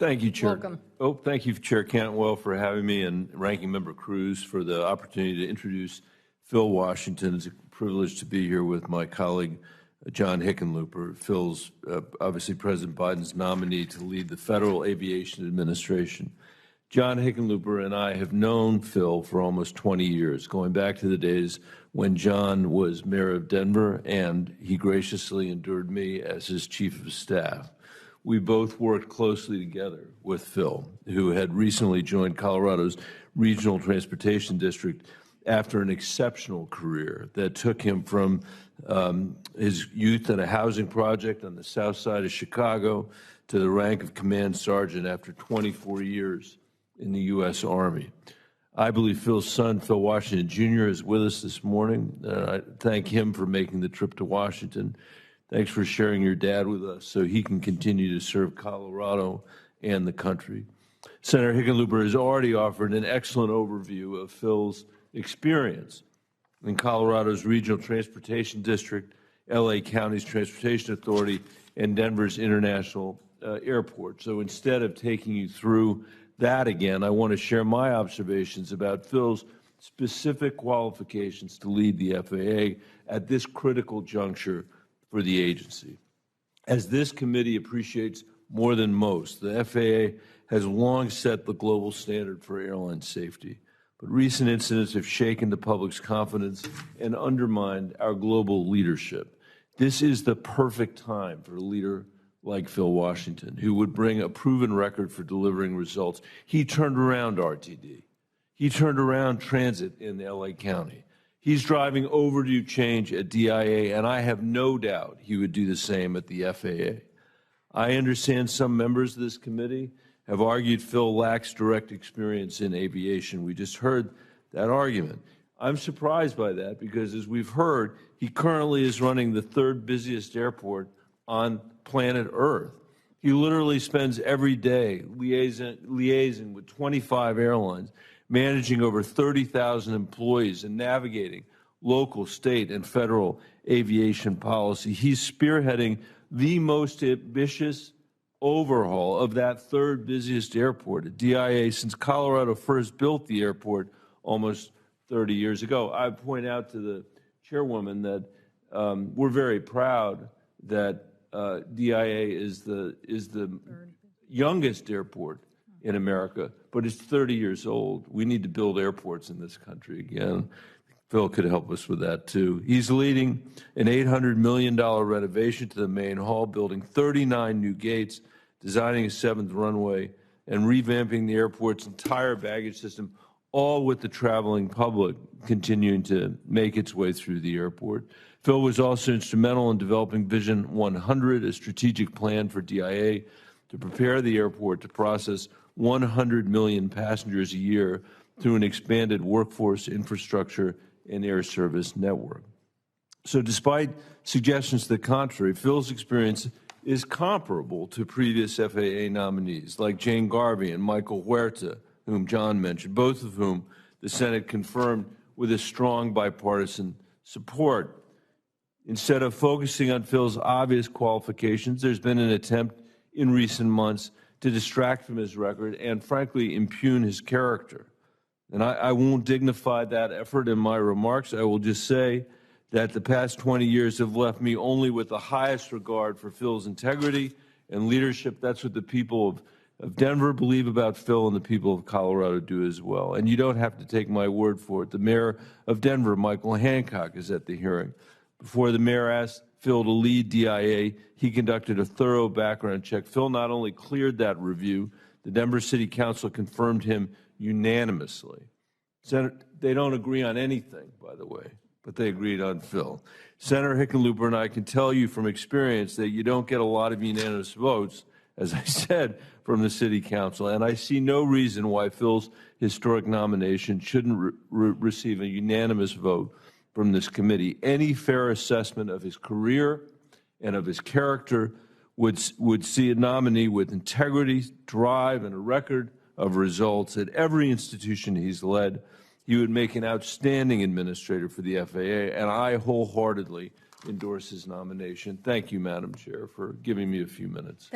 Thank you, Chair. Welcome. Oh, thank you, Chair Cantwell, for having me, and Ranking Member Cruz for the opportunity to introduce Phil Washington. It's a privilege to be here with my colleague, John Hickenlooper. Phil's obviously President Biden's nominee to lead the Federal Aviation Administration. John Hickenlooper and I have known Phil for almost 20 years, going back to the days when John was mayor of Denver, and he graciously endured me as his chief of staff. We both worked closely together with Phil, who had recently joined Colorado's Regional Transportation District after an exceptional career that took him from his youth in a housing project on the south side of Chicago to the rank of command sergeant after 24 years in the U.S. Army. I believe Phil's son, Phil Washington Jr., is with us this morning. I thank him for making the trip to Washington. Thanks for sharing your dad with us so he can continue to serve Colorado and the country. Senator Hickenlooper has already offered an excellent overview of Phil's experience in Colorado's Regional Transportation District, L.A. County's Transportation Authority, and Denver's International Airport. So instead of taking you through that again, I want to share my observations about Phil's specific qualifications to lead the FAA at this critical juncture for the agency. As this committee appreciates more than most, the FAA has long set the global standard for airline safety, but recent incidents have shaken the public's confidence and undermined our global leadership. This is the perfect time for a leader like Phil Washington, who would bring a proven record for delivering results. He turned around RTD. He turned around transit in L.A. County. He's driving overdue change at DIA, and I have no doubt he would do the same at the FAA. I understand some members of this committee have argued Phil lacks direct experience in aviation. We just heard that argument. I'm surprised by that because, as we've heard, he currently is running the third busiest airport on planet Earth. He literally spends every day liaising with 25 airlines, managing over 30,000 employees and navigating local, state, and federal aviation policy. He's spearheading the most ambitious overhaul of that third busiest airport at DIA since Colorado first built the airport almost 30 years ago. I point out to the chairwoman that we're very proud that DIA is the youngest airport in America, but it's 30 years old. We need to build airports in this country again. Phil could help us with that, too. He's leading an $800 million renovation to the main hall, building 39 new gates, designing a 7th runway, and revamping the airport's entire baggage system, all with the traveling public continuing to make its way through the airport. Phil was also instrumental in developing Vision 100, a strategic plan for DIA to prepare the airport to process 100 million passengers a year through an expanded workforce, infrastructure, and air service network. So despite suggestions to the contrary, Phil's experience is comparable to previous FAA nominees like Jane Garvey and Michael Huerta, whom John mentioned, both of whom the Senate confirmed with a strong bipartisan support. Instead of focusing on Phil's obvious qualifications, there's been an attempt in recent months to distract from his record and, frankly, impugn his character. And I won't dignify that effort in my remarks. I will just say that the past 20 years have left me only with the highest regard for Phil's integrity and leadership. That's what the people of Denver believe about Phil, and the people of Colorado do as well. And you don't have to take my word for it. The mayor of Denver, Michael Hancock, is at the hearing. Before the mayor asked Phil to lead DIA, he conducted a thorough background check. Phil not only cleared that review, the Denver City Council confirmed him unanimously. They don't agree on anything, by the way, but they agreed on Phil. Senator Hickenlooper and I can tell you from experience that you don't get a lot of unanimous votes, as I said, from the City Council, and I see no reason why Phil's historic nomination shouldn't receive a unanimous vote from this committee. Any fair assessment of his career and of his character would see a nominee with integrity, drive, and a record of results at every institution he's led. He would make an outstanding administrator for the FAA, and I wholeheartedly endorse his nomination. Thank you, Madam Chair, for giving me a few minutes.